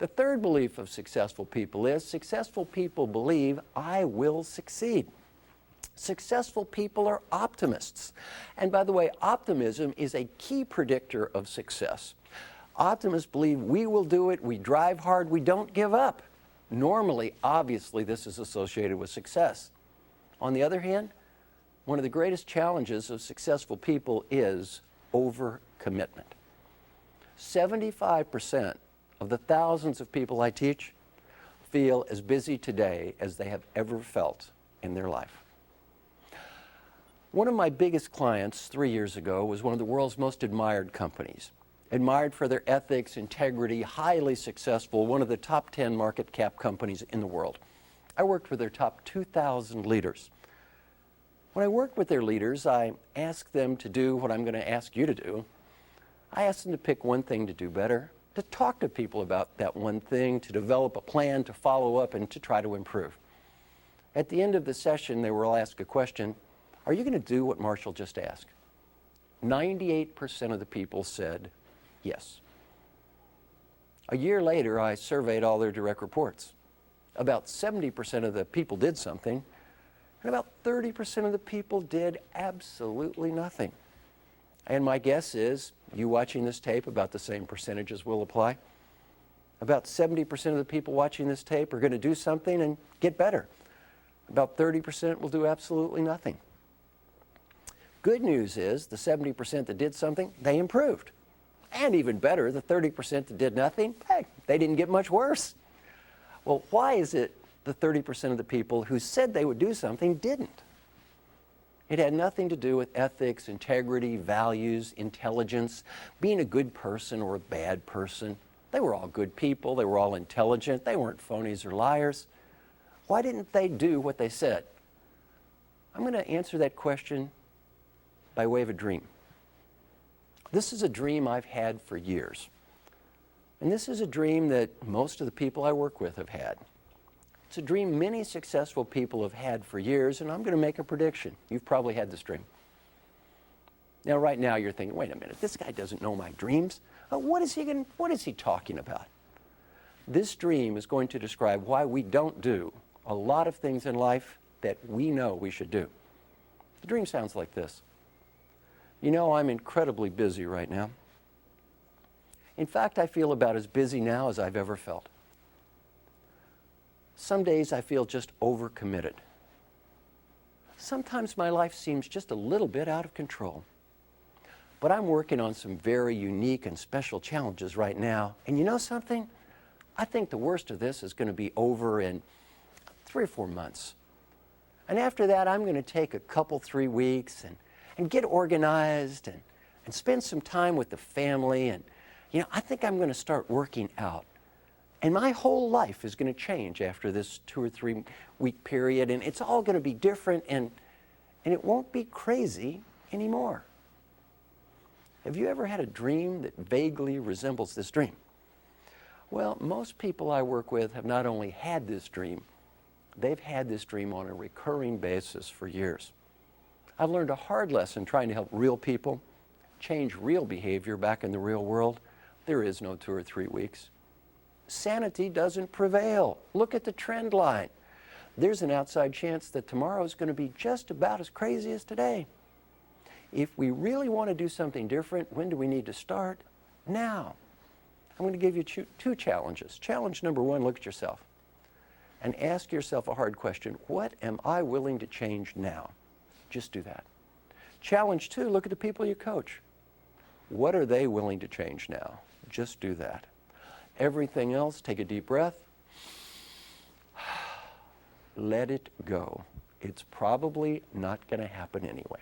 The third belief of successful people is successful people believe I will succeed. Successful people are optimists. And by the way, optimism is a key predictor of success. Optimists believe we will do it, we drive hard, we don't give up. Normally, obviously, this is associated with success. On the other hand, one of the greatest challenges of successful people is overcommitment. 75% of the thousands of people I teach feel as busy today as they have ever felt in their life. One of my biggest clients 3 years ago was one of the world's most admired companies. Admired for their ethics, integrity, highly successful, one of the top 10 market cap companies in the world. I worked with their top 2,000 leaders. When I worked with their leaders, I asked them to do what I'm going to ask you to do. I asked them to pick one thing to do better, to talk to people about that one thing, to develop a plan, to follow up, and to try to improve. At the end of the session, they were all asked a question, are you going to do what Marshall just asked? 98% of the people said yes. A year later, I surveyed all their direct reports. About 70% of the people did something, and about 30% of the people did absolutely nothing. And my guess is, you watching this tape, about the same percentages will apply. About 70% of the people watching this tape are going to do something and get better. About 30% will do absolutely nothing. Good news is, the 70% that did something, they improved. And even better, the 30% that did nothing, hey, they didn't get much worse. Well, why is it the 30% of the people who said they would do something didn't? It had nothing to do with ethics, integrity, values, intelligence, being a good person or a bad person. They were all good people. They were all intelligent. They weren't phonies or liars. Why didn't they do what they said? I'm going to answer that question by way of a dream. This is a dream I've had for years. And this is a dream that most of the people I work with have had. It's a dream many successful people have had for years, and I'm going to make a prediction. You've probably had this dream. Now, right now, you're thinking, wait a minute, this guy doesn't know my dreams. What is he talking about? This dream is going to describe why we don't do a lot of things in life that we know we should do. The dream sounds like this. You know, I'm incredibly busy right now. In fact, I feel about as busy now as I've ever felt. Some days I feel just overcommitted. Sometimes my life seems just a little bit out of control. But I'm working on some very unique and special challenges right now. And you know something? I think the worst of this is going to be over in 3 or 4 months. And after that, I'm going to take a couple, 3 weeks and get organized and spend some time with the family. And, you know, I think I'm going to start working out. And my whole life is going to change after this 2 or 3 week period. And it's all going to be different, and it won't be crazy anymore. Have you ever had a dream that vaguely resembles this dream? Well, most people I work with have not only had this dream, they've had this dream on a recurring basis for years. I've learned a hard lesson trying to help real people change real behavior back in the real world. There is no 2 or 3 weeks. Sanity doesn't prevail. Look at the trend line. There's an outside chance that tomorrow is going to be just about as crazy as today. If we really want to do something different, when do we need to start? Now. I'm going to give you 2 challenges. Challenge number 1, look at yourself and ask yourself a hard question. What am I willing to change now? Just do that. Challenge 2, look at the people you coach. What are they willing to change now? Just do that. Everything else, take a deep breath. Let it go. It's probably not going to happen anyway.